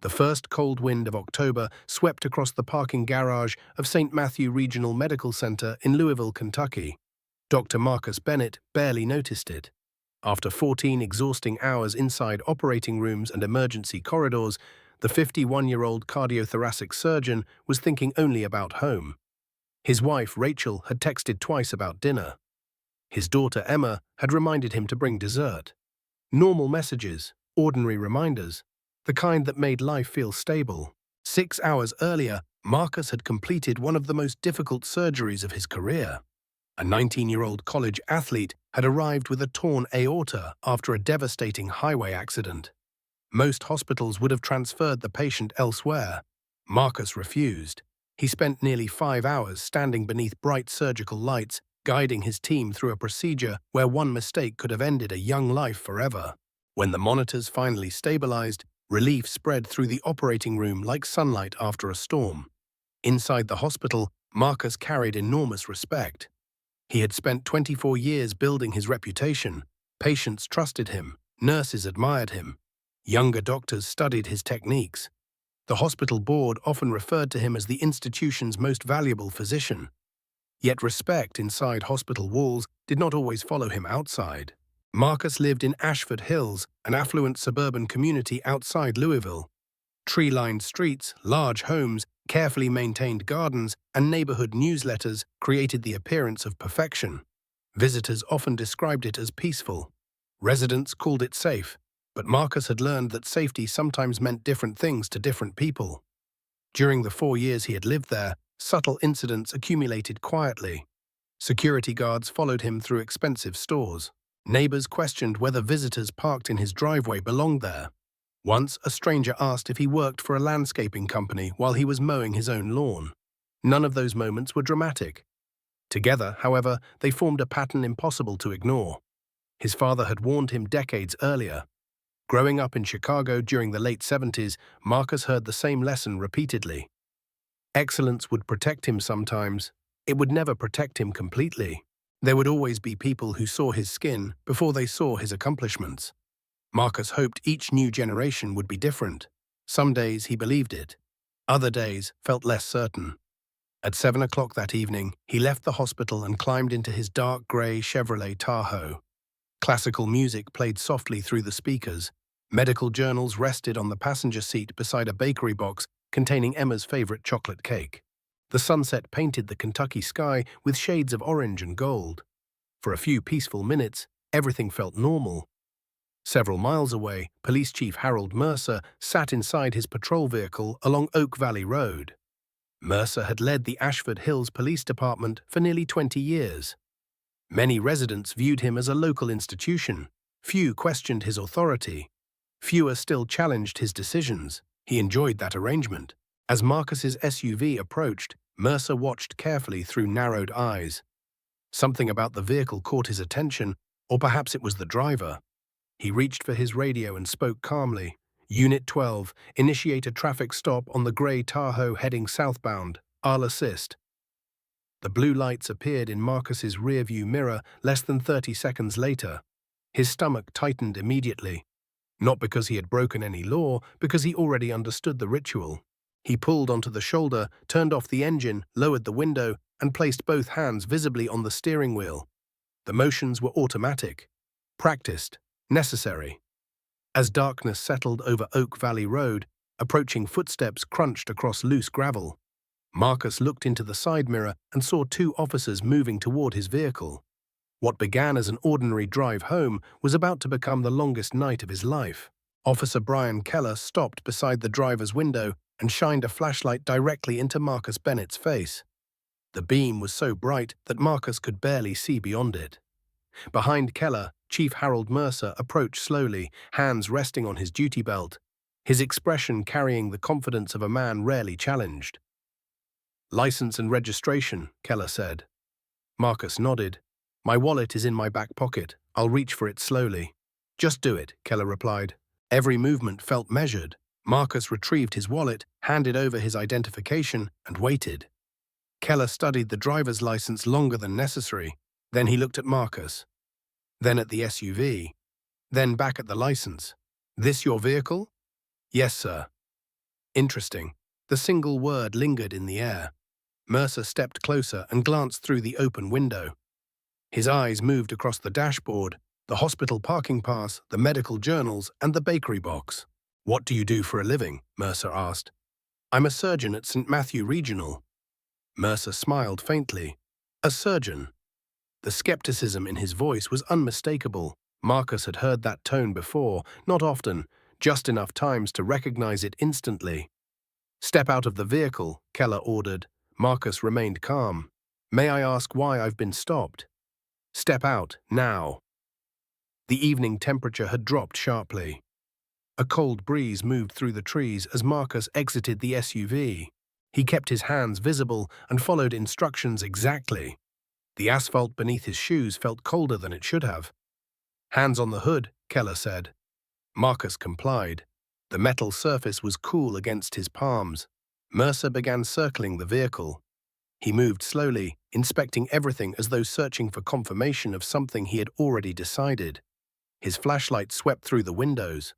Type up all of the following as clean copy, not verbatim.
The first cold wind of October swept across the parking garage of St. Matthew Regional Medical Center in Louisville, Kentucky. Dr. Marcus Bennett barely noticed it. After 14 exhausting hours inside operating rooms and emergency corridors, the 51-year-old cardiothoracic surgeon was thinking only about home. His wife, Rachel, had texted twice about dinner. His daughter, Emma, had reminded him to bring dessert. Normal messages, ordinary reminders, the kind that made life feel stable. 6 hours earlier, Marcus had completed one of the most difficult surgeries of his career. A 19-year-old college athlete had arrived with a torn aorta after a devastating highway accident. Most hospitals would have transferred the patient elsewhere. Marcus refused. He spent nearly 5 hours standing beneath bright surgical lights, guiding his team through a procedure where one mistake could have ended a young life forever. When the monitors finally stabilized, relief spread through the operating room like sunlight after a storm. Inside the hospital, Marcus carried enormous respect. He had spent 24 years building his reputation. Patients trusted him, nurses admired him. Younger doctors studied his techniques. The hospital board often referred to him as the institution's most valuable physician. Yet respect inside hospital walls did not always follow him outside. Marcus lived in Ashford Hills, an affluent suburban community outside Louisville. Tree-lined streets, large homes, carefully maintained gardens, and neighborhood newsletters created the appearance of perfection. Visitors often described it as peaceful. Residents called it safe, but Marcus had learned that safety sometimes meant different things to different people. During the 4 years he had lived there, subtle incidents accumulated quietly. Security guards followed him through expensive stores. Neighbors questioned whether visitors parked in his driveway belonged there. Once, a stranger asked if he worked for a landscaping company while he was mowing his own lawn. None of those moments were dramatic. Together, however, they formed a pattern impossible to ignore. His father had warned him decades earlier. Growing up in Chicago during the late 70s, Marcus heard the same lesson repeatedly. Excellence would protect him sometimes. It would never protect him completely. There would always be people who saw his skin before they saw his accomplishments. Marcus hoped each new generation would be different. Some days he believed it. Other days felt less certain. At 7 o'clock that evening, he left the hospital and climbed into his dark gray Chevrolet Tahoe. Classical music played softly through the speakers. Medical journals rested on the passenger seat beside a bakery box containing Emma's favorite chocolate cake. The sunset painted the Kentucky sky with shades of orange and gold. For a few peaceful minutes, everything felt normal. Several miles away, Police Chief Harold Mercer sat inside his patrol vehicle along Oak Valley Road. Mercer had led the Ashford Hills Police Department for nearly 20 years. Many residents viewed him as a local institution. Few questioned his authority. Fewer still challenged his decisions. He enjoyed that arrangement. As Marcus's SUV approached, Mercer watched carefully through narrowed eyes. Something about the vehicle caught his attention, or perhaps it was the driver. He reached for his radio and spoke calmly. Unit 12, initiate a traffic stop on the gray Tahoe heading southbound. I'll assist. The blue lights appeared in Marcus's rearview mirror less than 30 seconds later. His stomach tightened immediately. Not because he had broken any law, because he already understood the ritual. He pulled onto the shoulder, turned off the engine, lowered the window, and placed both hands visibly on the steering wheel. The motions were automatic, practiced, necessary. As darkness settled over Oak Valley Road, approaching footsteps crunched across loose gravel. Marcus looked into the side mirror and saw 2 officers moving toward his vehicle. What began as an ordinary drive home was about to become the longest night of his life. Officer Brian Keller stopped beside the driver's window and shined a flashlight directly into Marcus Bennett's face. The beam was so bright that Marcus could barely see beyond it. Behind Keller, Chief Harold Mercer approached slowly, hands resting on his duty belt, his expression carrying the confidence of a man rarely challenged. "License and registration," Keller said. Marcus nodded. "My wallet is in my back pocket. I'll reach for it slowly." "Just do it," Keller replied. Every movement felt measured. Marcus retrieved his wallet, handed over his identification, and waited. Keller studied the driver's license longer than necessary. Then he looked at Marcus. Then at the SUV. Then back at the license. "This your vehicle?" "Yes, sir." Interesting. The single word lingered in the air. Mercer stepped closer and glanced through the open window. His eyes moved across the dashboard, the hospital parking pass, the medical journals, and the bakery box. "What do you do for a living?" Mercer asked. "I'm a surgeon at St. Matthew Regional." Mercer smiled faintly. "A surgeon?" The skepticism in his voice was unmistakable. Marcus had heard that tone before, not often, just enough times to recognize it instantly. "Step out of the vehicle," Keller ordered. Marcus remained calm. "May I ask why I've been stopped?" "Step out, now." The evening temperature had dropped sharply. A cold breeze moved through the trees as Marcus exited the SUV. He kept his hands visible and followed instructions exactly. The asphalt beneath his shoes felt colder than it should have. "Hands on the hood," Keller said. Marcus complied. The metal surface was cool against his palms. Mercer began circling the vehicle. He moved slowly, inspecting everything as though searching for confirmation of something he had already decided. His flashlight swept through the windows.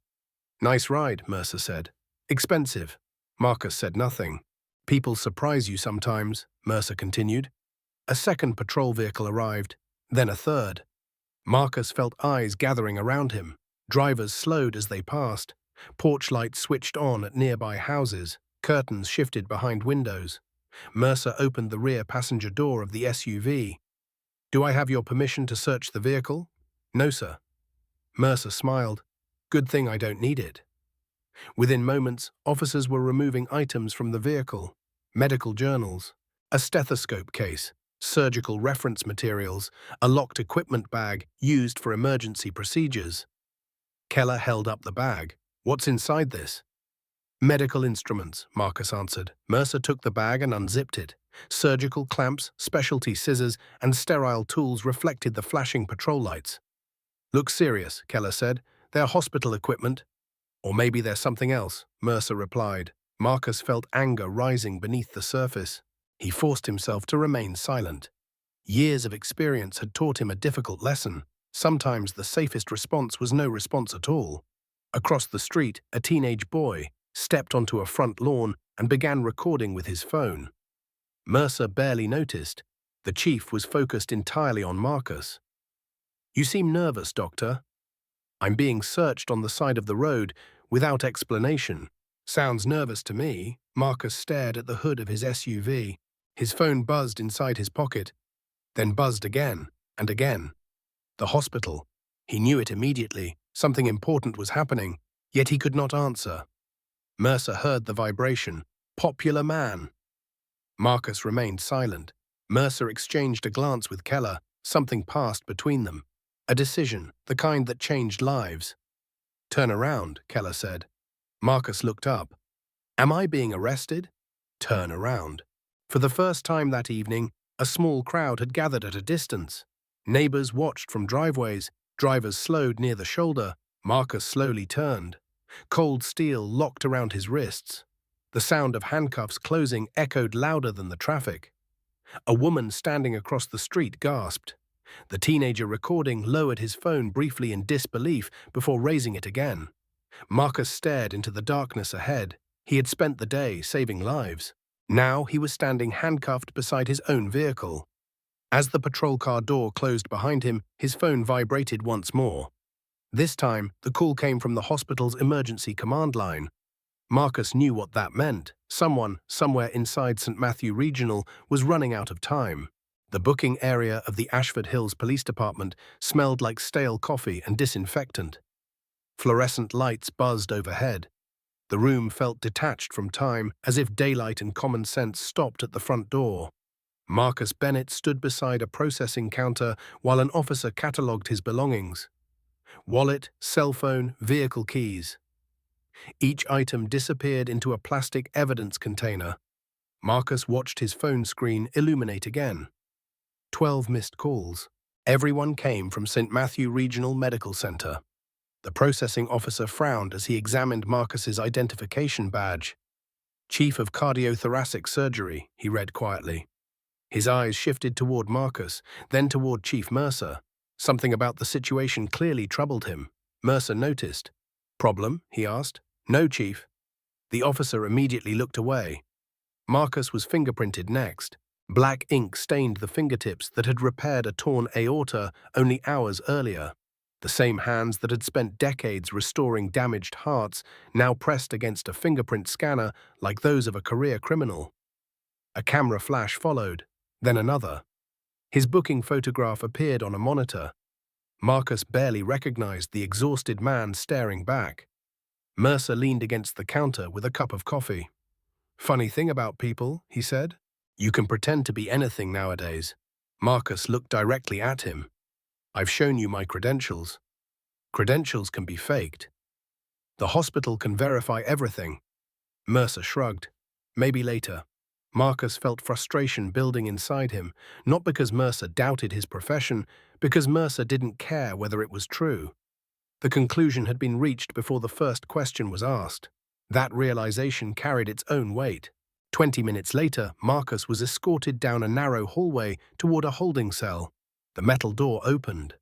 "Nice ride," Mercer said. "Expensive." Marcus said nothing. "People surprise you sometimes," Mercer continued. A second patrol vehicle arrived, then a third. Marcus felt eyes gathering around him. Drivers slowed as they passed. Porch lights switched on at nearby houses. Curtains shifted behind windows. Mercer opened the rear passenger door of the SUV. "Do I have your permission to search the vehicle?" "No, sir." Mercer smiled. "Good thing I don't need it." Within moments, officers were removing items from the vehicle. Medical journals, a stethoscope case, surgical reference materials, a locked equipment bag used for emergency procedures. Keller held up the bag. "What's inside this?" "Medical instruments," Marcus answered. Mercer took the bag and unzipped it. Surgical clamps, specialty scissors, and sterile tools reflected the flashing patrol lights. "Looks serious," Keller said. "They're hospital equipment." "Or maybe there's something else," Mercer replied. Marcus felt anger rising beneath the surface. He forced himself to remain silent. Years of experience had taught him a difficult lesson. Sometimes the safest response was no response at all. Across the street, a teenage boy stepped onto a front lawn and began recording with his phone. Mercer barely noticed. The chief was focused entirely on Marcus. "You seem nervous, Doctor." "I'm being searched on the side of the road, without explanation." "Sounds nervous to me." Marcus stared at the hood of his SUV. His phone buzzed inside his pocket, then buzzed again and again. The hospital. He knew it immediately. Something important was happening, yet he could not answer. Mercer heard the vibration. "Popular man." Marcus remained silent. Mercer exchanged a glance with Keller. Something passed between them. A decision, the kind that changed lives. "Turn around," Keller said. Marcus looked up. "Am I being arrested?" Turn around. For the first time that evening, a small crowd had gathered at a distance. Neighbors watched from driveways. Drivers slowed near the shoulder. Marcus slowly turned. Cold steel locked around his wrists. The sound of handcuffs closing echoed louder than the traffic. A woman standing across the street gasped. The teenager recording lowered his phone briefly in disbelief before raising it again. Marcus stared into the darkness ahead. He had spent the day saving lives. Now he was standing handcuffed beside his own vehicle. As the patrol car door closed behind him, his phone vibrated once more. This time, the call came from the hospital's emergency command line. Marcus knew what that meant. Someone, somewhere inside St. Matthew Regional, was running out of time. The booking area of the Ashford Hills Police Department smelled like stale coffee and disinfectant. Fluorescent lights buzzed overhead. The room felt detached from time, as if daylight and common sense stopped at the front door. Marcus Bennett stood beside a processing counter while an officer catalogued his belongings. Wallet, cell phone, vehicle keys. Each item disappeared into a plastic evidence container. Marcus watched his phone screen illuminate again. 12 missed calls. Everyone came from St. Matthew Regional Medical Center. The processing officer frowned as he examined Marcus's identification badge. "Chief of cardiothoracic surgery," he read quietly. His eyes shifted toward Marcus, then toward Chief Mercer. Something about the situation clearly troubled him. Mercer noticed. "Problem?" he asked. "No, Chief." The officer immediately looked away. Marcus was fingerprinted next. Black ink stained the fingertips that had repaired a torn aorta only hours earlier. The same hands that had spent decades restoring damaged hearts now pressed against a fingerprint scanner like those of a career criminal. A camera flash followed, then another. His booking photograph appeared on a monitor. Marcus barely recognized the exhausted man staring back. Mercer leaned against the counter with a cup of coffee. "Funny thing about people," he said. "You can pretend to be anything nowadays." Marcus looked directly at him. "I've shown you my credentials. Credentials can be faked. The hospital can verify everything." Mercer shrugged. "Maybe later." Marcus felt frustration building inside him, not because Mercer doubted his profession, because Mercer didn't care whether it was true. The conclusion had been reached before the first question was asked. That realization carried its own weight. 20 minutes later, Marcus was escorted down a narrow hallway toward a holding cell. The metal door opened.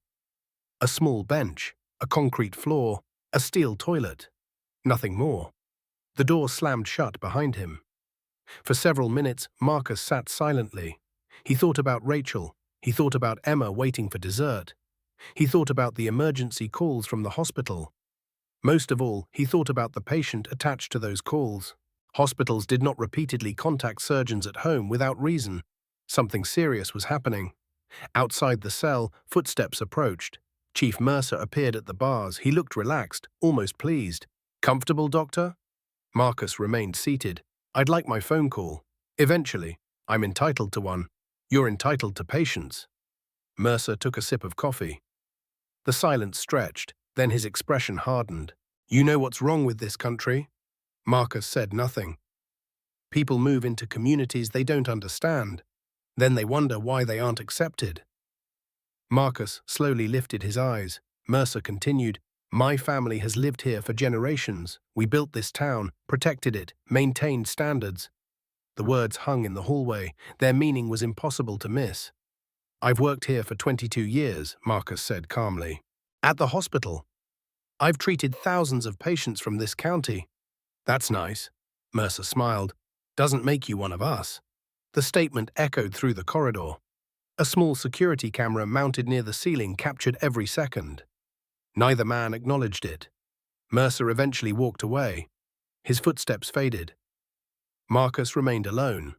A small bench, a concrete floor, a steel toilet. Nothing more. The door slammed shut behind him. For several minutes, Marcus sat silently. He thought about Rachel. He thought about Emma waiting for dessert. He thought about the emergency calls from the hospital. Most of all, he thought about the patient attached to those calls. Hospitals did not repeatedly contact surgeons at home without reason. Something serious was happening. Outside the cell, footsteps approached. Chief Mercer appeared at the bars. He looked relaxed, almost pleased. "Comfortable, doctor?" Marcus remained seated. "I'd like my phone call. Eventually. I'm entitled to one. You're entitled to patience." Mercer took a sip of coffee. The silence stretched, then his expression hardened. "You know what's wrong with this country?" Marcus said nothing. "People move into communities they don't understand. Then they wonder why they aren't accepted." Marcus slowly lifted his eyes. Mercer continued, "My family has lived here for generations. We built this town, protected it, maintained standards." The words hung in the hallway. Their meaning was impossible to miss. "I've worked here for 22 years, Marcus said calmly. "At the hospital. I've treated thousands of patients from this county." "That's nice," Mercer smiled. "Doesn't make you one of us." The statement echoed through the corridor. A small security camera mounted near the ceiling captured every second. Neither man acknowledged it. Mercer eventually walked away. His footsteps faded. Marcus remained alone.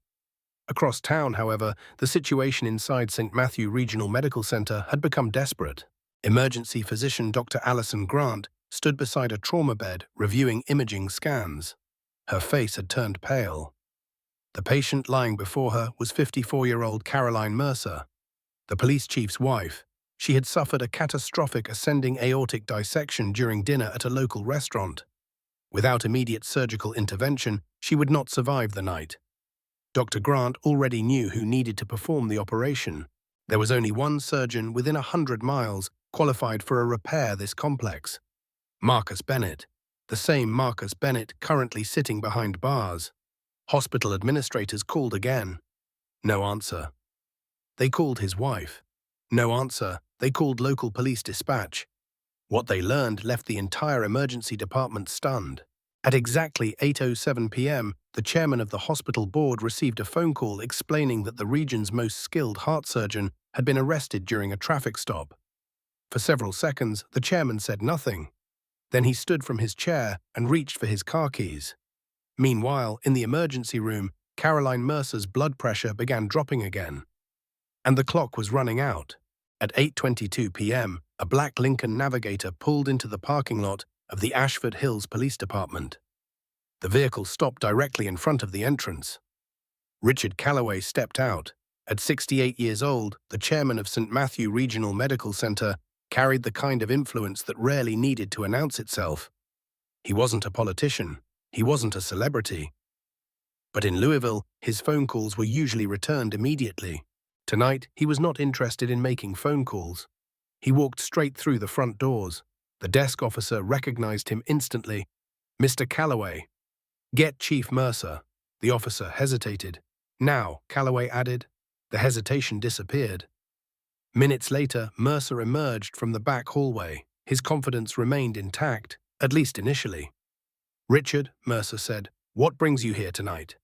Across town, however, the situation inside St. Matthew Regional Medical Center had become desperate. Emergency physician Dr. Allison Grant stood beside a trauma bed reviewing imaging scans. Her face had turned pale. The patient lying before her was 54-year-old Caroline Mercer, the police chief's wife. She had suffered a catastrophic ascending aortic dissection during dinner at a local restaurant. Without immediate surgical intervention, she would not survive the night. Dr. Grant already knew who needed to perform the operation. There was only one surgeon within 100 miles qualified for a repair this complex. Marcus Bennett, the same Marcus Bennett currently sitting behind bars. Hospital administrators called again. No answer. They called his wife. No answer. They called local police dispatch. What they learned left the entire emergency department stunned. At exactly 8:07 p.m., the chairman of the hospital board received a phone call explaining that the region's most skilled heart surgeon had been arrested during a traffic stop. For several seconds, the chairman said nothing. Then he stood from his chair and reached for his car keys. Meanwhile, in the emergency room, Caroline Mercer's blood pressure began dropping again. And the clock was running out. At 8:22 p.m., a black Lincoln Navigator pulled into the parking lot of the Ashford Hills Police Department. The vehicle stopped directly in front of the entrance. Richard Calloway stepped out. At 68 years old, the chairman of St. Matthew Regional Medical Center carried the kind of influence that rarely needed to announce itself. He wasn't a politician. He wasn't a celebrity. But in Louisville, his phone calls were usually returned immediately. Tonight, he was not interested in making phone calls. He walked straight through the front doors. The desk officer recognized him instantly. "Mr. Calloway." "Get Chief Mercer." The officer hesitated. "Now," Calloway added. The hesitation disappeared. Minutes later, Mercer emerged from the back hallway. His confidence remained intact, at least initially. "Richard," Mercer said, What brings you here tonight?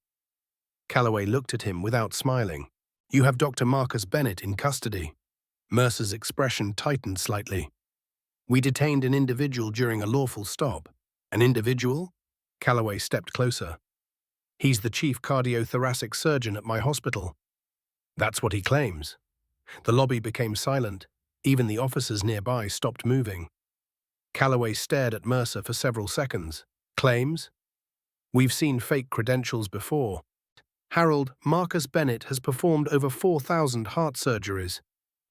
Calloway looked at him without smiling. You have Dr. Marcus Bennett in custody. Mercer's expression tightened slightly. We detained an individual during a lawful stop. An individual? Calloway stepped closer. He's the chief cardiothoracic surgeon at my hospital. That's what he claims. The lobby became silent. Even the officers nearby stopped moving. Calloway stared at Mercer for several seconds. Claims? We've seen fake credentials before. Harold, Marcus Bennett has performed over 4,000 heart surgeries.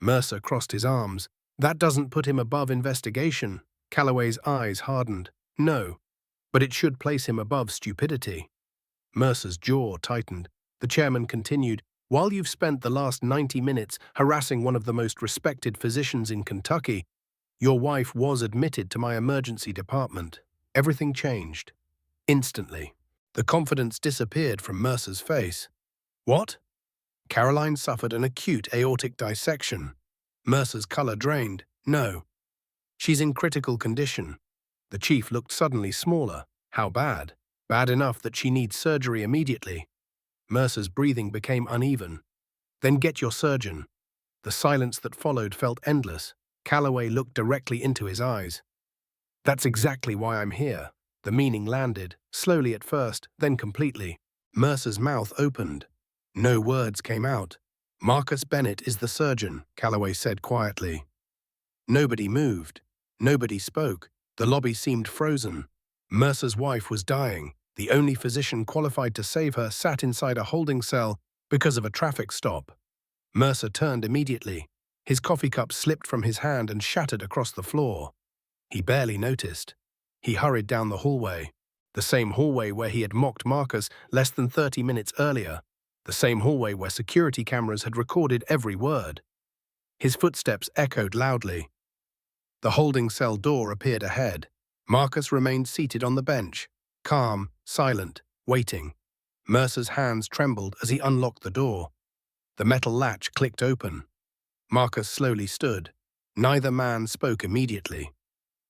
Mercer crossed his arms. That doesn't put him above investigation. Calloway's eyes hardened. No, but it should place him above stupidity. Mercer's jaw tightened. The chairman continued, While you've spent the last 90 minutes harassing one of the most respected physicians in Kentucky, your wife was admitted to my emergency department. Everything changed. Instantly. The confidence disappeared from Mercer's face. What? Caroline suffered an acute aortic dissection. Mercer's color drained. No. She's in critical condition. The chief looked suddenly smaller. How bad? Bad enough that she needs surgery immediately. Mercer's breathing became uneven. Then get your surgeon. The silence that followed felt endless. Calloway looked directly into his eyes. That's exactly why I'm here. The meaning landed, slowly at first, then completely. Mercer's mouth opened. No words came out. Marcus Bennett is the surgeon, Calloway said quietly. Nobody moved. Nobody spoke. The lobby seemed frozen. Mercer's wife was dying. The only physician qualified to save her sat inside a holding cell because of a traffic stop. Mercer turned immediately. His coffee cup slipped from his hand and shattered across the floor. He barely noticed. He hurried down the hallway. The same hallway where he had mocked Marcus less than 30 minutes earlier. The same hallway where security cameras had recorded every word. His footsteps echoed loudly. The holding cell door appeared ahead. Marcus remained seated on the bench, calm, silent, waiting. Mercer's hands trembled as he unlocked the door. The metal latch clicked open. Marcus slowly stood. Neither man spoke immediately.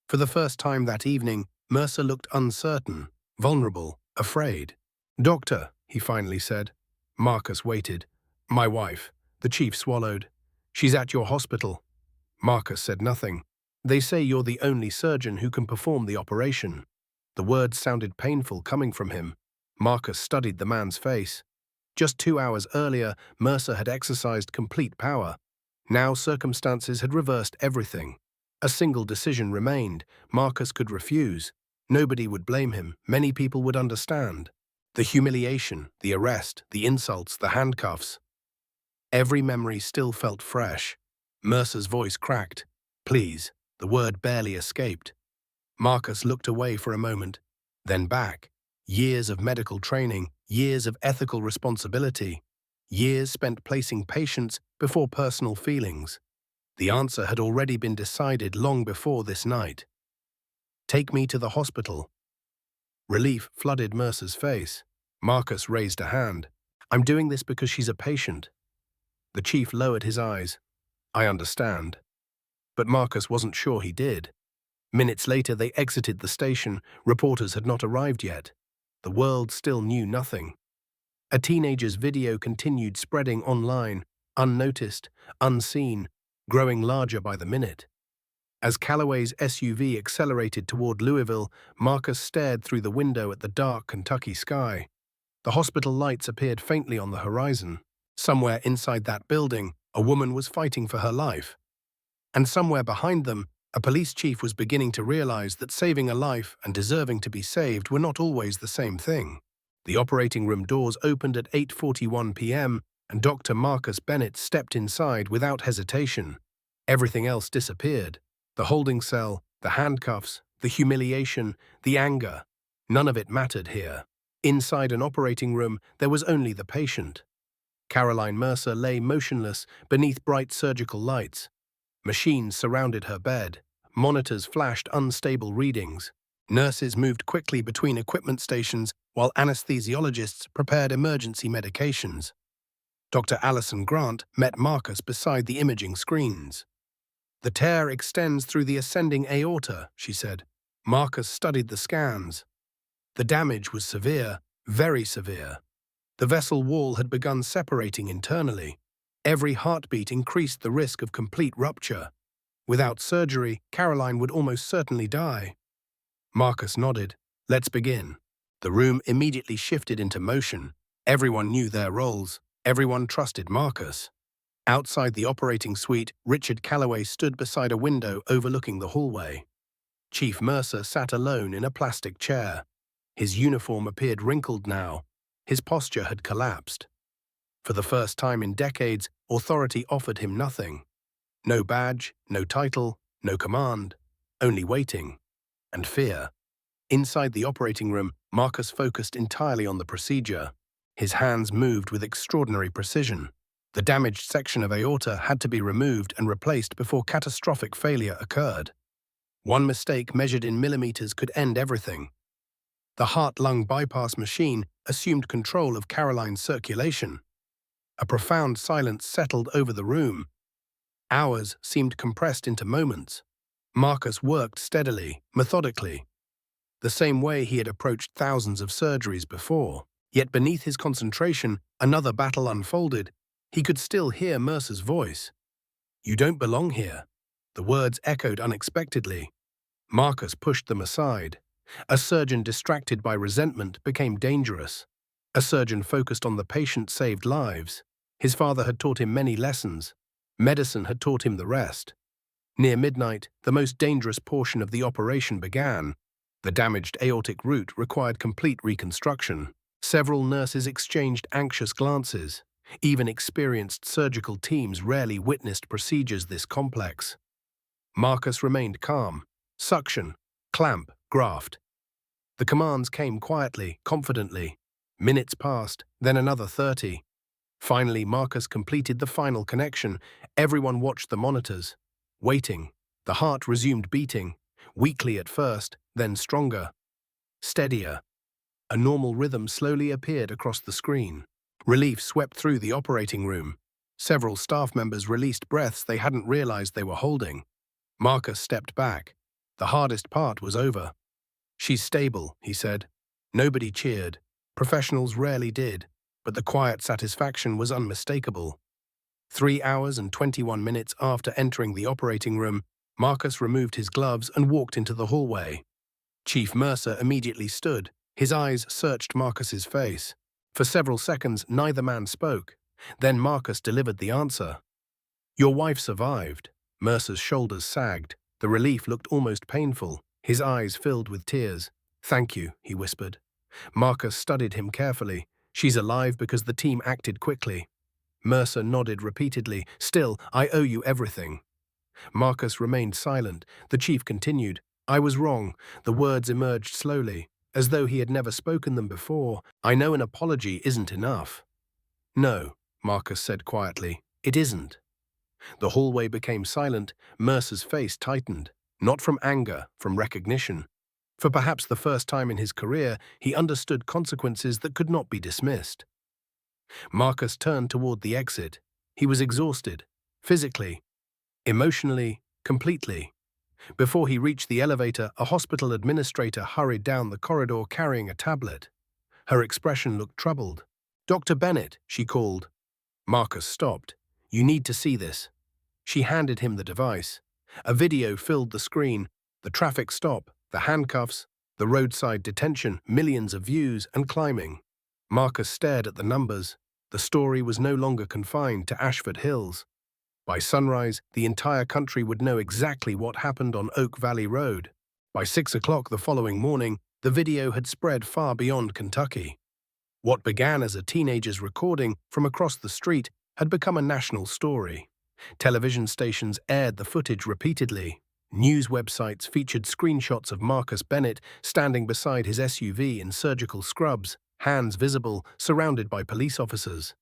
For the first time that evening, Mercer looked uncertain, vulnerable, afraid. Doctor, he finally said. Marcus waited. My wife. The chief swallowed. She's at your hospital. Marcus said nothing. They say you're the only surgeon who can perform the operation. The words sounded painful coming from him. Marcus studied the man's face. Just 2 hours earlier, Mercer had exercised complete power. Now circumstances had reversed everything. A single decision remained. Marcus could refuse. Nobody would blame him. Many people would understand. The humiliation, the arrest, the insults, the handcuffs. Every memory still felt fresh. Mercer's voice cracked. Please. The word barely escaped. Marcus looked away for a moment, then back. Years of medical training, years of ethical responsibility, years spent placing patients before personal feelings. The answer had already been decided long before this night. Take me to the hospital. Relief flooded Mercer's face. Marcus raised a hand. I'm doing this because she's a patient. The chief lowered his eyes. I understand. But Marcus wasn't sure he did. Minutes later, they exited the station. Reporters had not arrived yet. The world still knew nothing. A teenager's video continued spreading online, unnoticed, unseen, growing larger by the minute. As Calloway's SUV accelerated toward Louisville, Marcus stared through the window at the dark Kentucky sky. The hospital lights appeared faintly on the horizon. Somewhere inside that building, a woman was fighting for her life. And somewhere behind them, a police chief was beginning to realize that saving a life and deserving to be saved were not always the same thing. The operating room doors opened at 8:41 p.m., and Dr. Marcus Bennett stepped inside without hesitation. Everything else disappeared. The holding cell, the handcuffs, the humiliation, the anger. None of it mattered here. Inside an operating room, there was only the patient. Caroline Mercer lay motionless beneath bright surgical lights. Machines surrounded her bed. Monitors flashed unstable readings. Nurses moved quickly between equipment stations while anesthesiologists prepared emergency medications. Dr. Allison Grant met Marcus beside the imaging screens. The tear extends through the ascending aorta, she said. Marcus studied the scans. The damage was severe, Very severe. The vessel wall had begun separating internally. Every heartbeat increased the risk of complete rupture. Without surgery, Caroline would almost certainly die. Marcus nodded. Let's begin. The room immediately shifted into motion. Everyone knew their roles. Everyone trusted Marcus. Outside the operating suite, Richard Calloway stood beside a window overlooking the hallway. Chief Mercer sat alone in a plastic chair. His uniform appeared wrinkled now. His posture had collapsed. For the first time in decades, authority offered him nothing. No badge, no title, no command, only waiting and fear. Inside the operating room, Marcus focused entirely on the procedure. His hands moved with extraordinary precision. The damaged section of aorta had to be removed and replaced before catastrophic failure occurred. One mistake measured in millimeters could end everything. The heart-lung bypass machine assumed control of Caroline's circulation. A profound silence settled over the room. Hours seemed compressed into moments. Marcus worked steadily, methodically, the same way he had approached thousands of surgeries before. Yet beneath his concentration, another battle unfolded. He could still hear Mercer's voice. "You don't belong here." The words echoed unexpectedly. Marcus pushed them aside. A surgeon distracted by resentment became dangerous. A surgeon focused on the patient saved lives. His father had taught him many lessons. Medicine had taught him the rest. Near midnight, the most dangerous portion of the operation began. The damaged aortic root required complete reconstruction. Several nurses exchanged anxious glances. Even experienced surgical teams rarely witnessed procedures this complex. Marcus remained calm. Suction, clamp, graft. The commands came quietly, confidently. Minutes passed, then another 30. Finally, Marcus completed the final connection. Everyone watched the monitors. Waiting. The heart resumed beating. Weakly at first, then stronger. Steadier. A normal rhythm slowly appeared across the screen. Relief swept through the operating room. Several staff members released breaths they hadn't realized they were holding. Marcus stepped back. The hardest part was over. "She's stable," he said. Nobody cheered. Professionals rarely did, but the quiet satisfaction was unmistakable. 3 hours and 21 minutes after entering the operating room, Marcus removed his gloves and walked into the hallway. Chief Mercer immediately stood. His eyes searched Marcus's face. For several seconds, neither man spoke. Then Marcus delivered the answer. "Your wife survived." Mercer's shoulders sagged. The relief looked almost painful. His eyes filled with tears. "Thank you," he whispered. Marcus studied him carefully. "She's alive because the team acted quickly." Mercer nodded repeatedly. "Still, I owe you everything." Marcus remained silent. The chief continued. "I was wrong." The words emerged slowly, as though he had never spoken them before. "I know an apology isn't enough." "No," Marcus said quietly. "It isn't." The hallway became silent. Mercer's face tightened. Not from anger, from recognition. For perhaps the first time in his career, he understood consequences that could not be dismissed. Marcus turned toward the exit. He was exhausted, physically, emotionally, completely. Before he reached the elevator, a hospital administrator hurried down the corridor carrying a tablet. Her expression looked troubled. "Dr. Bennett," she called. Marcus stopped. "You need to see this." She handed him the device. A video filled the screen. The traffic stop, the handcuffs, the roadside detention, millions of views and climbing. Marcus stared at the numbers. The story was no longer confined to Ashford Hills. By sunrise, the entire country would know exactly what happened on Oak Valley Road. By 6 o'clock the following morning, the video had spread far beyond Kentucky. What began as a teenager's recording from across the street had become a national story. Television stations aired the footage repeatedly. News websites featured screenshots of Marcus Bennett standing beside his SUV in surgical scrubs, hands visible, surrounded by police officers.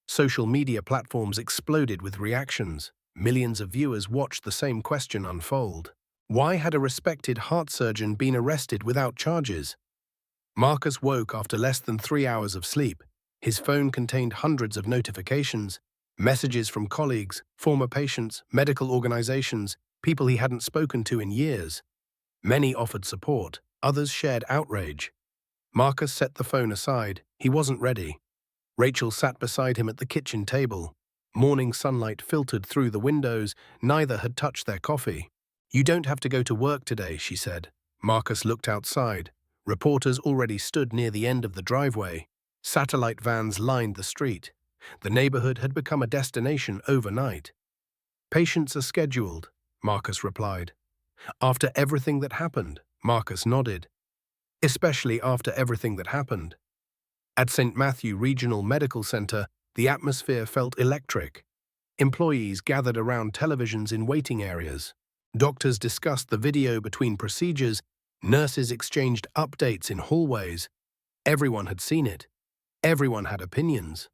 Social media platforms exploded with reactions. Millions of viewers watched the same question unfold. Why had a respected heart surgeon been arrested without charges? Marcus woke after less than 3 hours of sleep. His phone contained hundreds of notifications, messages from colleagues, former patients, medical organizations, people he hadn't spoken to in years. Many offered support, others shared outrage. Marcus set the phone aside. He wasn't ready. Rachel sat beside him at the kitchen table. Morning sunlight filtered through the windows. Neither had touched their coffee. "You don't have to go to work today," she said. Marcus looked outside. Reporters already stood near the end of the driveway. Satellite vans lined the street. The neighborhood had become a destination overnight. "Patients are scheduled," Marcus replied. "After everything that happened," Marcus nodded. "Especially after everything that happened." At St. Matthew Regional Medical Center, the atmosphere felt electric. Employees gathered around televisions in waiting areas. Doctors discussed the video between procedures. Nurses exchanged updates in hallways. Everyone had seen it. Everyone had opinions.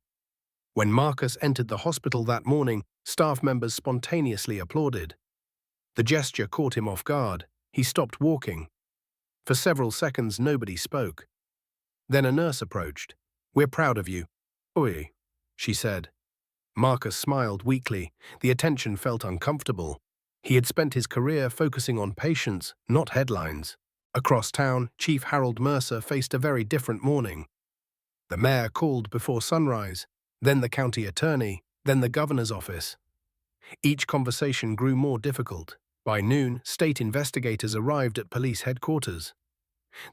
When Marcus entered the hospital that morning, staff members spontaneously applauded. The gesture caught him off guard. He stopped walking. For several seconds, nobody spoke. Then a nurse approached. "We're proud of you." "Oi," she said. Marcus smiled weakly. The attention felt uncomfortable. He had spent his career focusing on patients, not headlines. Across town, Chief Harold Mercer faced a very different morning. The mayor called before sunrise, then the county attorney, then the governor's office. Each conversation grew more difficult. By noon, state investigators arrived at police headquarters.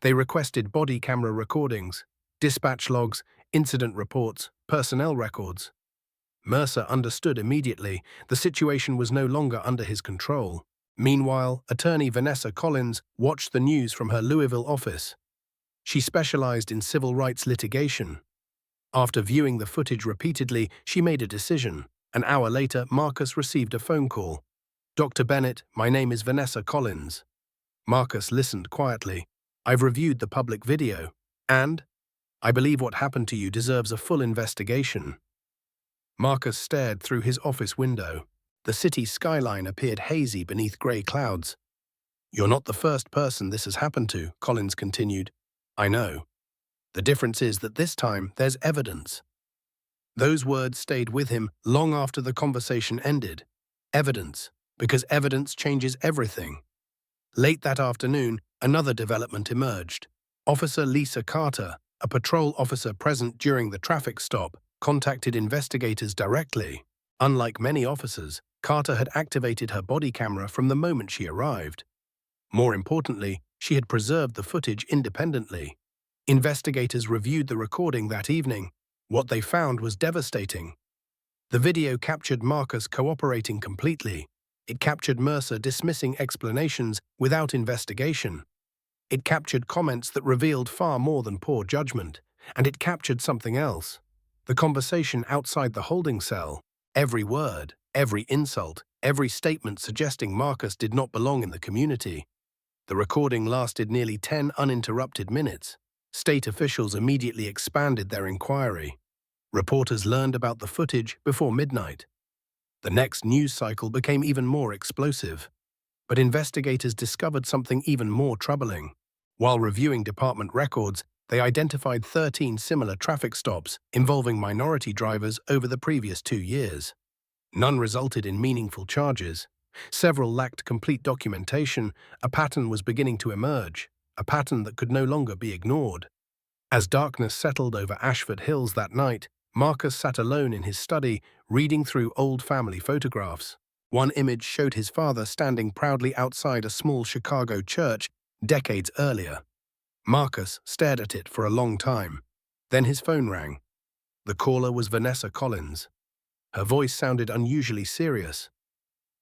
They requested body camera recordings, dispatch logs, incident reports, personnel records. Mercer understood immediately. The situation was no longer under his control. Meanwhile, attorney Vanessa Collins watched the news from her Louisville office. She specialized in civil rights litigation. After viewing the footage repeatedly, she made a decision. An hour later, Marcus received a phone call. "Dr. Bennett, my name is Vanessa Collins." Marcus listened quietly. "I've reviewed the public video, and I believe what happened to you deserves a full investigation." Marcus stared through his office window. The city skyline appeared hazy beneath grey clouds. "You're not the first person this has happened to," Collins continued. "I know. The difference is that this time there's evidence." Those words stayed with him long after the conversation ended. Evidence, because evidence changes everything. Late that afternoon, another development emerged. Officer Lisa Carter, a patrol officer present during the traffic stop, contacted investigators directly. Unlike many officers, Carter had activated her body camera from the moment she arrived. More importantly, she had preserved the footage independently. Investigators reviewed the recording that evening. What they found was devastating. The video captured Marcus cooperating completely. It captured Mercer dismissing explanations without investigation. It captured comments that revealed far more than poor judgment. And it captured something else. The conversation outside the holding cell. Every word, every insult, every statement suggesting Marcus did not belong in the community. The recording lasted nearly 10 uninterrupted minutes. State officials immediately expanded their inquiry. Reporters learned about the footage before midnight. The next news cycle became even more explosive. But investigators discovered something even more troubling. While reviewing department records, they identified 13 similar traffic stops involving minority drivers over the previous 2 years. None resulted in meaningful charges. Several lacked complete documentation. A pattern was beginning to emerge, a pattern that could no longer be ignored. As darkness settled over Ashford Hills that night, Marcus sat alone in his study, reading through old family photographs. One image showed his father standing proudly outside a small Chicago church decades earlier. Marcus stared at it for a long time. Then his phone rang. The caller was Vanessa Collins. Her voice sounded unusually serious.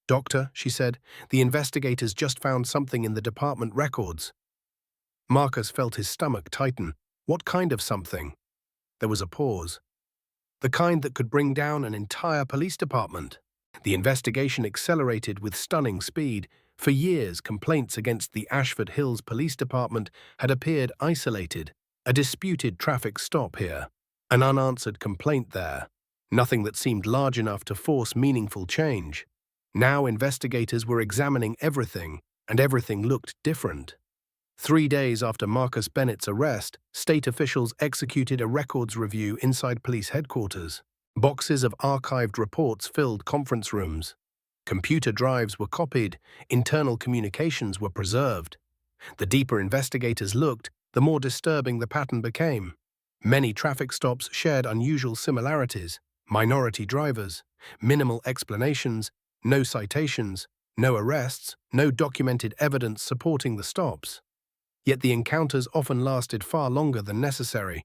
"Doctor," she said, "the investigators just found something in the department records." Marcus felt his stomach tighten. What kind of something? There was a pause. The kind that could bring down an entire police department. The investigation accelerated with stunning speed. For years, complaints against the Ashford Hills Police Department had appeared isolated. A disputed traffic stop here. An unanswered complaint there. Nothing that seemed large enough to force meaningful change. Now investigators were examining everything, and everything looked different. 3 days after Marcus Bennett's arrest, state officials executed a records review inside police headquarters. Boxes of archived reports filled conference rooms. Computer drives were copied, internal communications were preserved. The deeper investigators looked, the more disturbing the pattern became. Many traffic stops shared unusual similarities: minority drivers, minimal explanations, no citations, no arrests, no documented evidence supporting the stops. Yet the encounters often lasted far longer than necessary.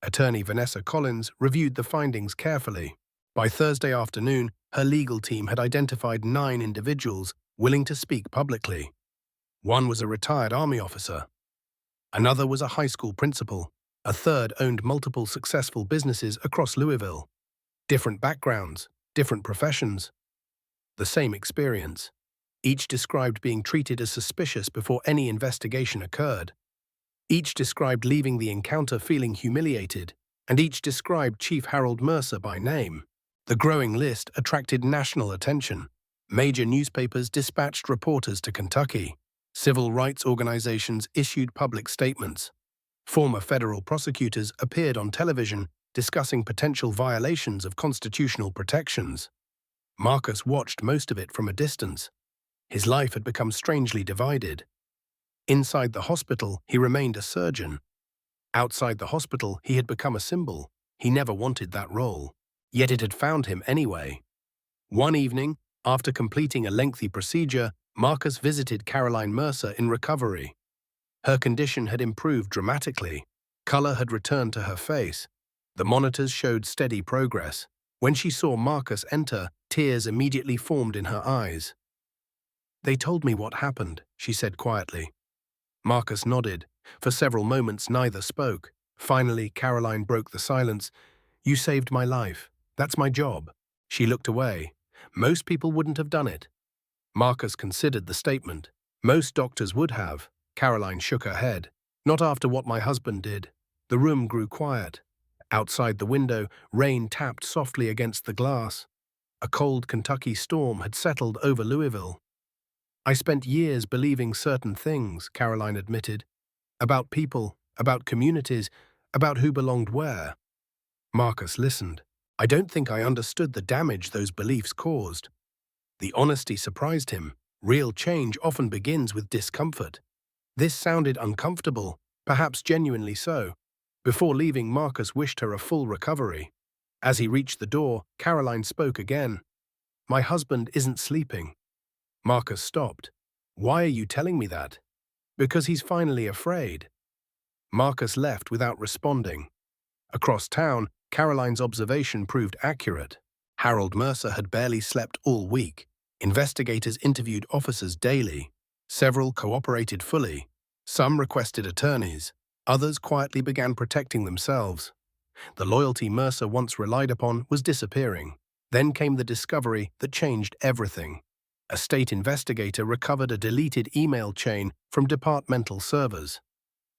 Attorney Vanessa Collins reviewed the findings carefully. By Thursday afternoon, her legal team had identified 9 individuals willing to speak publicly. One was a retired Army officer. Another was a high school principal. A third owned multiple successful businesses across Louisville. Different backgrounds, different professions. The same experience. Each described being treated as suspicious before any investigation occurred. Each described leaving the encounter feeling humiliated, and each described Chief Harold Mercer by name. The growing list attracted national attention. Major newspapers dispatched reporters to Kentucky. Civil rights organizations issued public statements. Former federal prosecutors appeared on television discussing potential violations of constitutional protections. Marcus watched most of it from a distance. His life had become strangely divided. Inside the hospital, he remained a surgeon. Outside the hospital, he had become a symbol. He never wanted that role. Yet it had found him anyway. One evening, after completing a lengthy procedure, Marcus visited Caroline Mercer in recovery. Her condition had improved dramatically. Color had returned to her face. The monitors showed steady progress. When she saw Marcus enter, tears immediately formed in her eyes. "They told me what happened," she said quietly. Marcus nodded. For several moments, neither spoke. Finally, Caroline broke the silence. "You saved my life. That's my job." She looked away. "Most people wouldn't have done it." Marcus considered the statement. "Most doctors would have." Caroline shook her head. "Not after what my husband did." The room grew quiet. Outside the window, rain tapped softly against the glass. A cold Kentucky storm had settled over Louisville. "I spent years believing certain things," Caroline admitted. "About people, about communities, about who belonged where." Marcus listened. "I don't think I understood the damage those beliefs caused." The honesty surprised him. Real change often begins with discomfort. This sounded uncomfortable, perhaps genuinely so. Before leaving, Marcus wished her a full recovery. As he reached the door, Caroline spoke again. "My husband isn't sleeping." Marcus stopped. "Why are you telling me that?" "Because he's finally afraid." Marcus left without responding. Across town, Caroline's observation proved accurate. Harold Mercer had barely slept all week. Investigators interviewed officers daily. Several cooperated fully. Some requested attorneys. Others quietly began protecting themselves. The loyalty Mercer once relied upon was disappearing. Then came the discovery that changed everything. A state investigator recovered a deleted email chain from departmental servers.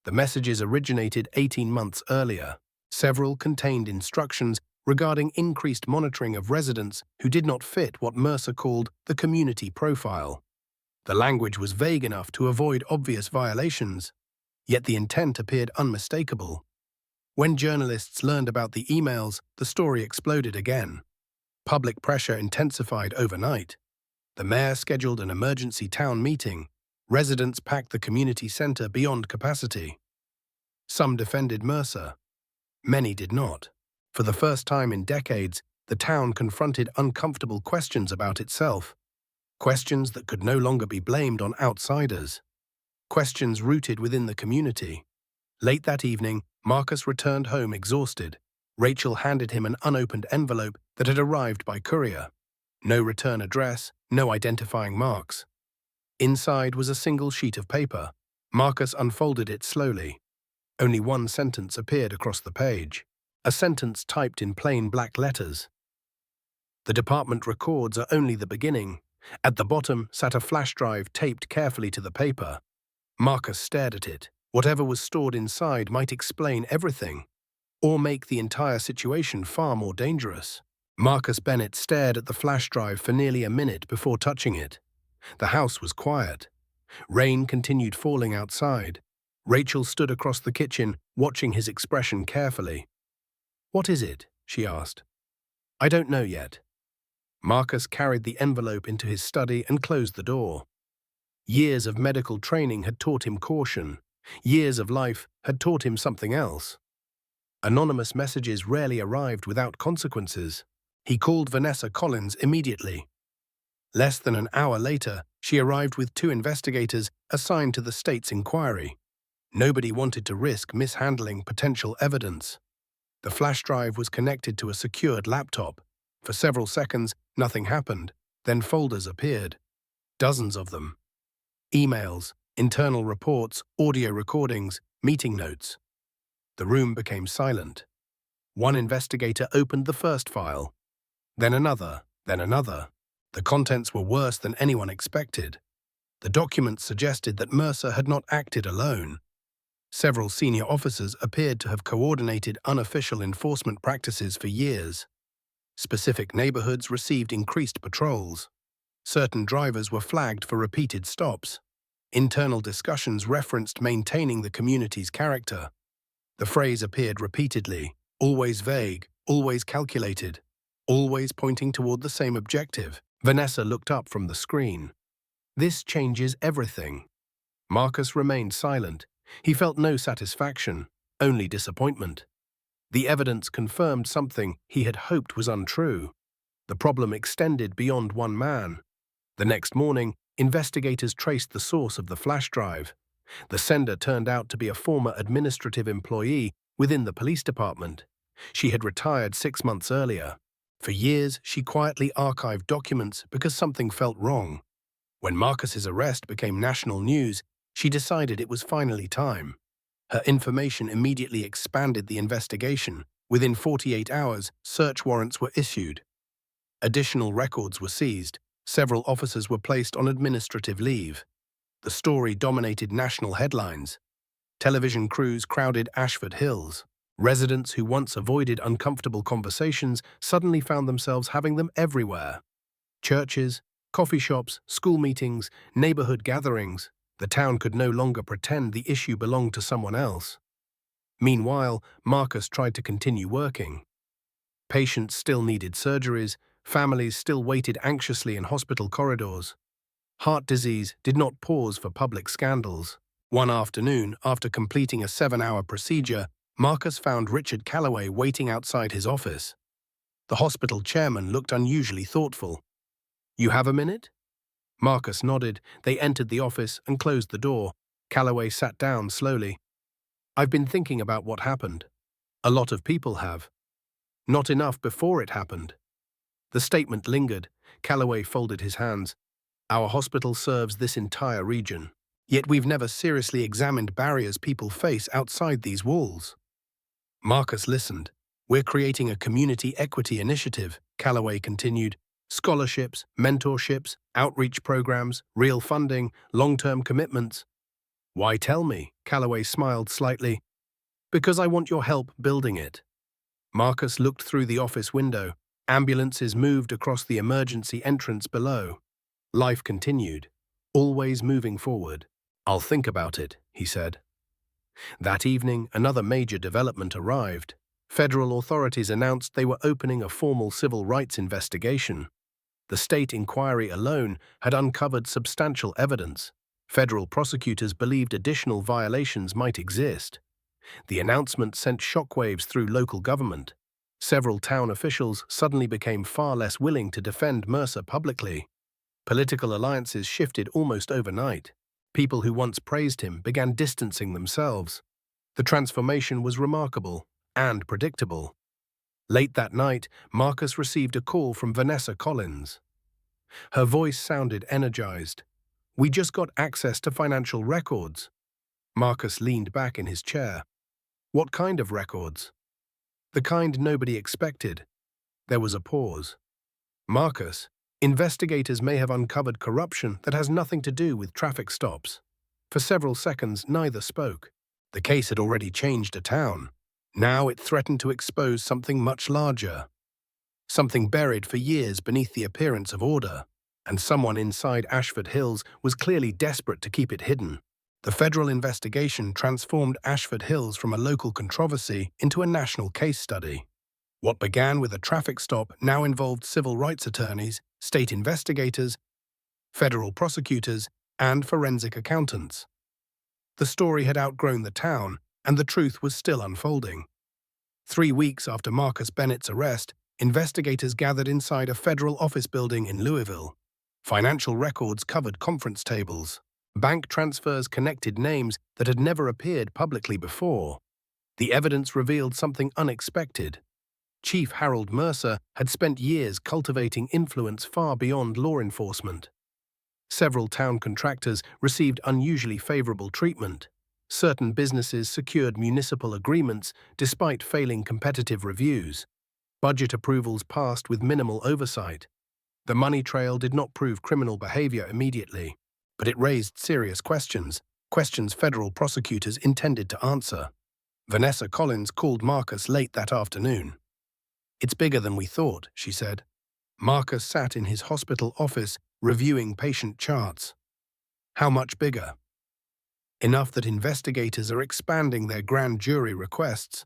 The messages originated 18 months earlier. Several contained instructions regarding increased monitoring of residents who did not fit what Mercer called the community profile. The language was vague enough to avoid obvious violations, yet the intent appeared unmistakable. When journalists learned about the emails, the story exploded again. Public pressure intensified overnight. The mayor scheduled an emergency town meeting. Residents packed the community center beyond capacity. Some defended Mercer. Many did not. For the first time in decades, the town confronted uncomfortable questions about itself. Questions that could no longer be blamed on outsiders. Questions rooted within the community. Late that evening, Marcus returned home exhausted. Rachel handed him an unopened envelope that had arrived by courier. No return address, no identifying marks. Inside was a single sheet of paper. Marcus unfolded it slowly. Only one sentence appeared across the page. A sentence typed in plain black letters. "The department records are only the beginning." At the bottom sat a flash drive taped carefully to the paper. Marcus stared at it. Whatever was stored inside might explain everything, or make the entire situation far more dangerous. Marcus Bennett stared at the flash drive for nearly a minute before touching it. The house was quiet. Rain continued falling outside. Rachel stood across the kitchen, watching his expression carefully. "What is it?" she asked. "I don't know yet." Marcus carried the envelope into his study and closed the door. Years of medical training had taught him caution. Years of life had taught him something else. Anonymous messages rarely arrived without consequences. He called Vanessa Collins immediately. Less than an hour later, she arrived with 2 investigators assigned to the state's inquiry. Nobody wanted to risk mishandling potential evidence. The flash drive was connected to a secured laptop. For several seconds, nothing happened. Then folders appeared. Dozens of them. Emails, internal reports, audio recordings, meeting notes. The room became silent. One investigator opened the first file. Then another, then another. The contents were worse than anyone expected. The documents suggested that Mercer had not acted alone. Several senior officers appeared to have coordinated unofficial enforcement practices for years. Specific neighborhoods received increased patrols. Certain drivers were flagged for repeated stops. Internal discussions referenced maintaining the community's character. The phrase appeared repeatedly, always vague, always calculated, always pointing toward the same objective. Vanessa looked up from the screen. This changes everything. Marcus remained silent. He felt no satisfaction, only disappointment. The evidence confirmed something he had hoped was untrue. The problem extended beyond one man. The next morning, investigators traced the source of the flash drive. The sender turned out to be a former administrative employee within the police department. She had retired 6 months earlier. For years, she quietly archived documents because something felt wrong. When Marcus's arrest became national news, she decided it was finally time. Her information immediately expanded the investigation. Within 48 hours, search warrants were issued. Additional records were seized. Several officers were placed on administrative leave. The story dominated national headlines. Television crews crowded Ashford Hills. Residents who once avoided uncomfortable conversations suddenly found themselves having them everywhere. Churches, coffee shops, school meetings, neighborhood gatherings. The town could no longer pretend the issue belonged to someone else. Meanwhile, Marcus tried to continue working. Patients still needed surgeries, families still waited anxiously in hospital corridors. Heart disease did not pause for public scandals. One afternoon, after completing a 7-hour procedure, Marcus found Richard Calloway waiting outside his office. The hospital chairman looked unusually thoughtful. "You have a minute?" Marcus nodded. They entered the office and closed the door. Calloway sat down slowly. "I've been thinking about what happened. A lot of people have. Not enough before it happened." The statement lingered. Calloway folded his hands. "Our hospital serves this entire region. Yet we've never seriously examined barriers people face outside these walls." Marcus listened. "We're creating a community equity initiative," Calloway continued. "Scholarships, mentorships, outreach programs, real funding, long-term commitments." "Why tell me?" Calloway smiled slightly. "Because I want your help building it." Marcus looked through the office window. Ambulances moved across the emergency entrance below. Life continued, always moving forward. "I'll think about it," he said. That evening, another major development arrived. Federal authorities announced they were opening a formal civil rights investigation. The state inquiry alone had uncovered substantial evidence. Federal prosecutors believed additional violations might exist. The announcement sent shockwaves through local government. Several town officials suddenly became far less willing to defend Mercer publicly. Political alliances shifted almost overnight. People who once praised him began distancing themselves. The transformation was remarkable and predictable. Late that night, Marcus received a call from Vanessa Collins. Her voice sounded energized. "We just got access to financial records." Marcus leaned back in his chair. "What kind of records?" "The kind nobody expected." There was a pause. "Marcus, investigators may have uncovered corruption that has nothing to do with traffic stops." For several seconds, neither spoke. The case had already changed a town. Now it threatened to expose something much larger. Something buried for years beneath the appearance of order. And someone inside Ashford Hills was clearly desperate to keep it hidden. The federal investigation transformed Ashford Hills from a local controversy into a national case study. What began with a traffic stop now involved civil rights attorneys, state investigators, federal prosecutors, and forensic accountants. The story had outgrown the town, and the truth was still unfolding. 3 weeks after Marcus Bennett's arrest, investigators gathered inside a federal office building in Louisville. Financial records covered conference tables. Bank transfers connected names that had never appeared publicly before. The evidence revealed something unexpected. Chief Harold Mercer had spent years cultivating influence far beyond law enforcement. Several town contractors received unusually favorable treatment. Certain businesses secured municipal agreements despite failing competitive reviews. Budget approvals passed with minimal oversight. The money trail did not prove criminal behavior immediately, but it raised serious questions federal prosecutors intended to answer. Vanessa Collins called Marcus late that afternoon. "It's bigger than we thought," she said. Marcus sat in his hospital office reviewing patient charts. "How much bigger?" "Enough that investigators are expanding their grand jury requests."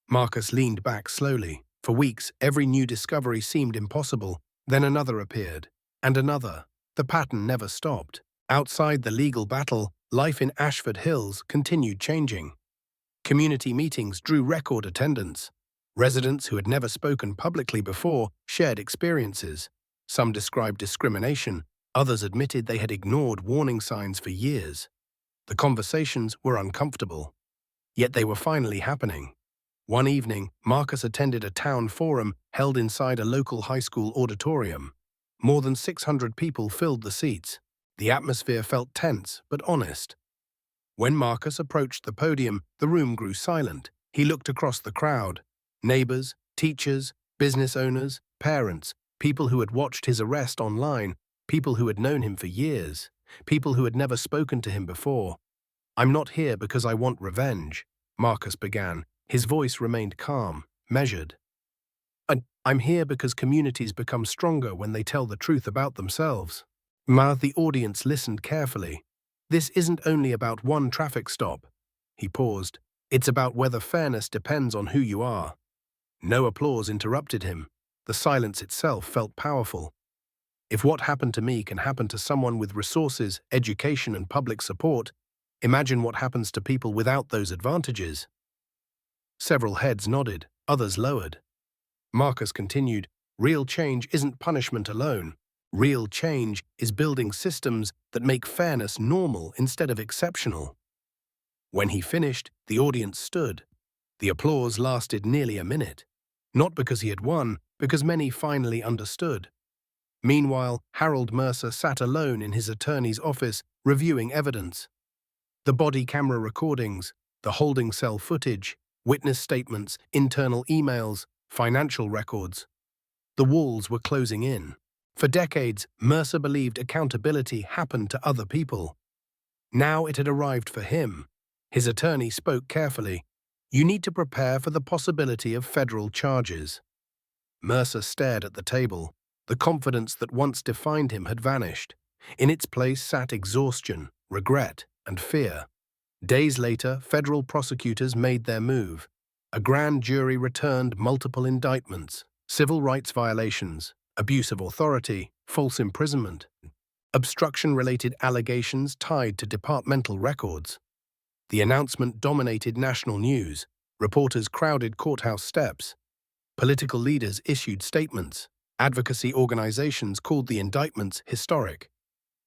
Marcus leaned back slowly. For weeks, every new discovery seemed impossible. Then another appeared, and another. The pattern never stopped. Outside the legal battle, life in Ashford Hills continued changing. Community meetings drew record attendance. Residents who had never spoken publicly before shared experiences. Some described discrimination, others admitted they had ignored warning signs for years. The conversations were uncomfortable, yet they were finally happening. One evening, Marcus attended a town forum held inside a local high school auditorium. More than 600 people filled the seats. The atmosphere felt tense but honest. When Marcus approached the podium, the room grew silent. He looked across the crowd. Neighbors, teachers, business owners, parents, people who had watched his arrest online, people who had known him for years, people who had never spoken to him before. "I'm not here because I want revenge," Marcus began. His voice remained calm, measured. "I'm here because communities become stronger when they tell the truth about themselves." The audience listened carefully. "This isn't only about one traffic stop." He paused. "It's about whether fairness depends on who you are." No applause interrupted him. The silence itself felt powerful. If what happened to me can happen to someone with resources, education, and public support, imagine what happens to people without those advantages. Several heads nodded, others lowered. Marcus continued, "Real change isn't punishment alone. Real change is building systems that make fairness normal instead of exceptional." When he finished, the audience stood. The applause lasted nearly a minute. Not because he had won, because many finally understood. Meanwhile, Harold Mercer sat alone in his attorney's office, reviewing evidence. The body camera recordings, the holding cell footage, witness statements, internal emails, financial records. The walls were closing in. For decades, Mercer believed accountability happened to other people. Now it had arrived for him. His attorney spoke carefully. "You need to prepare for the possibility of federal charges." Mercer stared at the table. The confidence that once defined him had vanished. In its place sat exhaustion, regret, and fear. Days later, federal prosecutors made their move. A grand jury returned multiple indictments: civil rights violations, abuse of authority, false imprisonment, obstruction-related allegations tied to departmental records. The announcement dominated national news. Reporters crowded courthouse steps. Political leaders issued statements. Advocacy organizations called the indictments historic.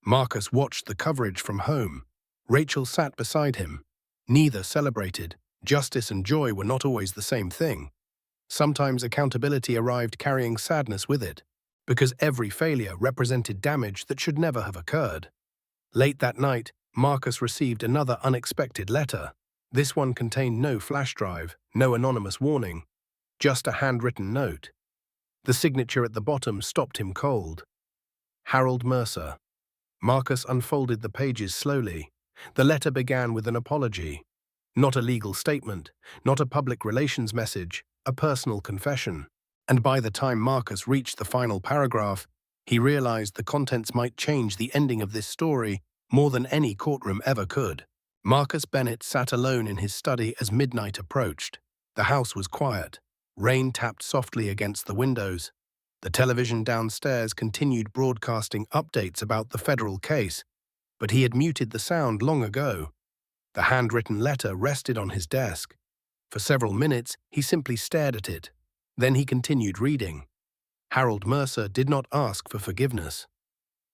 Marcus watched the coverage from home. Rachel sat beside him. Neither celebrated. Justice and joy were not always the same thing. Sometimes accountability arrived carrying sadness with it, because every failure represented damage that should never have occurred. Late that night, Marcus received another unexpected letter. This one contained no flash drive, no anonymous warning, just a handwritten note. The signature at the bottom stopped him cold. Harold Mercer. Marcus unfolded the pages slowly. The letter began with an apology. Not a legal statement, not a public relations message, a personal confession. And by the time Marcus reached the final paragraph, he realized the contents might change the ending of this story more than any courtroom ever could. Marcus Bennett sat alone in his study as midnight approached. The house was quiet. Rain tapped softly against the windows. The television downstairs continued broadcasting updates about the federal case, but he had muted the sound long ago. The handwritten letter rested on his desk. For several minutes, he simply stared at it. Then he continued reading. Harold Mercer did not ask for forgiveness.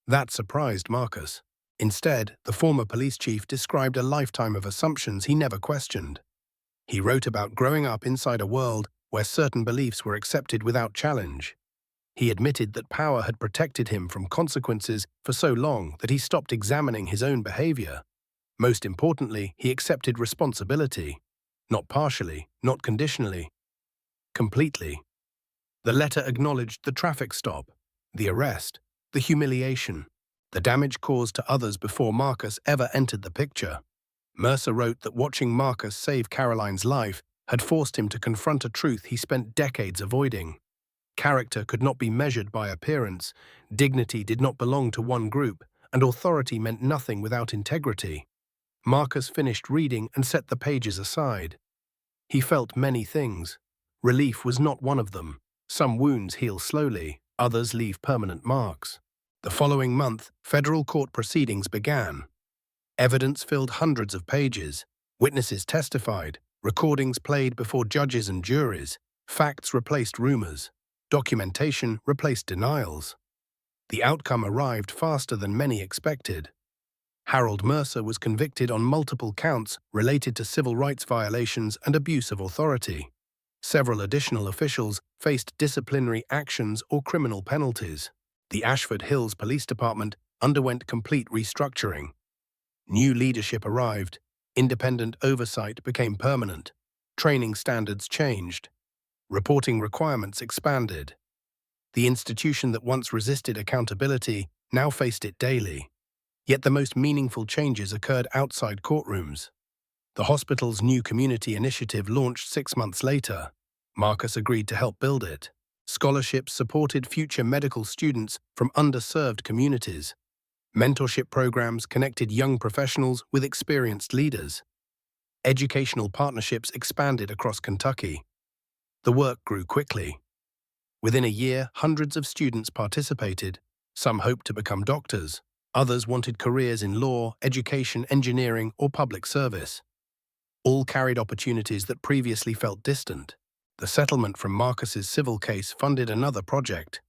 That surprised Marcus. Instead, the former police chief described a lifetime of assumptions he never questioned. He wrote about growing up inside a world where certain beliefs were accepted without challenge. He admitted that power had protected him from consequences for so long that he stopped examining his own behavior. Most importantly, he accepted responsibility. Not partially, not conditionally. Completely. The letter acknowledged the traffic stop, the arrest, the humiliation, the damage caused to others before Marcus ever entered the picture. Mercer wrote that watching Marcus save Caroline's life had forced him to confront a truth he spent decades avoiding. Character could not be measured by appearance, dignity did not belong to one group, and authority meant nothing without integrity. Marcus finished reading and set the pages aside. He felt many things. Relief was not one of them. Some wounds heal slowly, others leave permanent marks. The following month, federal court proceedings began. Evidence filled hundreds of pages. Witnesses testified. Recordings played before judges and juries. Facts replaced rumors. Documentation replaced denials. The outcome arrived faster than many expected. Harold Mercer was convicted on multiple counts related to civil rights violations and abuse of authority. Several additional officials faced disciplinary actions or criminal penalties. The Ashford Hills Police Department underwent complete restructuring. New leadership arrived. Independent oversight became permanent. Training standards changed. Reporting requirements expanded. The institution that once resisted accountability now faced it daily. Yet the most meaningful changes occurred outside courtrooms. The hospital's new community initiative launched 6 months later. Marcus agreed to help build it. Scholarships supported future medical students from underserved communities. Mentorship programs connected young professionals with experienced leaders. Educational partnerships expanded across Kentucky. The work grew quickly. Within a year, hundreds of students participated. Some hoped to become doctors. Others wanted careers in law, education, engineering, or public service. All carried opportunities that previously felt distant. The settlement from Marcus's civil case funded another project.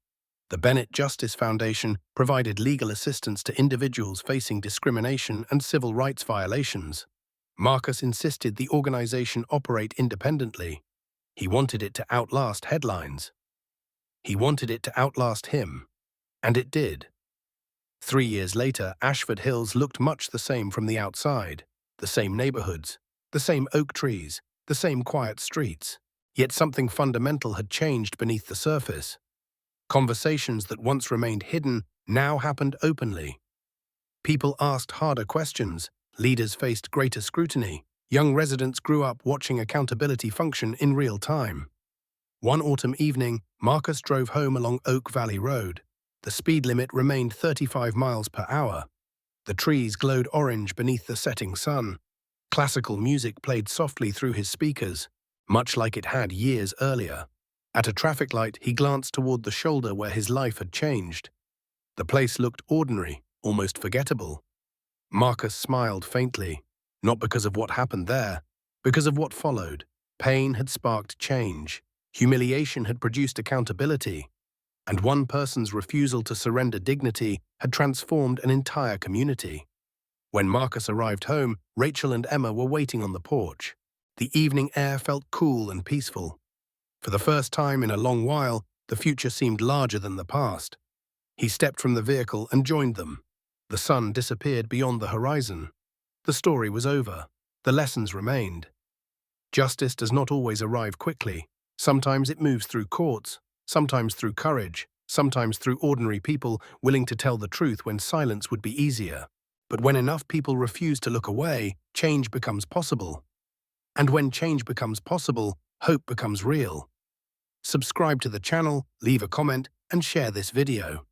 The Bennett Justice Foundation provided legal assistance to individuals facing discrimination and civil rights violations. Marcus insisted the organization operate independently. He wanted it to outlast headlines. He wanted it to outlast him. And it did. 3 years later, Ashford Hills looked much the same from the outside. The same neighborhoods, the same oak trees, the same quiet streets. Yet something fundamental had changed beneath the surface. Conversations that once remained hidden now happened openly. People asked harder questions. Leaders faced greater scrutiny. Young residents grew up watching accountability function in real time. One autumn evening, Marcus drove home along Oak Valley Road. The speed limit remained 35 miles per hour. The trees glowed orange beneath the setting sun. Classical music played softly through his speakers, much like it had years earlier. At a traffic light, he glanced toward the shoulder where his life had changed. The place looked ordinary, almost forgettable. Marcus smiled faintly, not because of what happened there, because of what followed. Pain had sparked change. Humiliation had produced accountability. And one person's refusal to surrender dignity had transformed an entire community. When Marcus arrived home, Rachel and Emma were waiting on the porch. The evening air felt cool and peaceful. For the first time in a long while, the future seemed larger than the past. He stepped from the vehicle and joined them. The sun disappeared beyond the horizon. The story was over. The lessons remained. Justice does not always arrive quickly. Sometimes it moves through courts, sometimes through courage, sometimes through ordinary people willing to tell the truth when silence would be easier. But when enough people refuse to look away, change becomes possible. And when change becomes possible, hope becomes real. Subscribe to the channel, leave a comment, and share this video.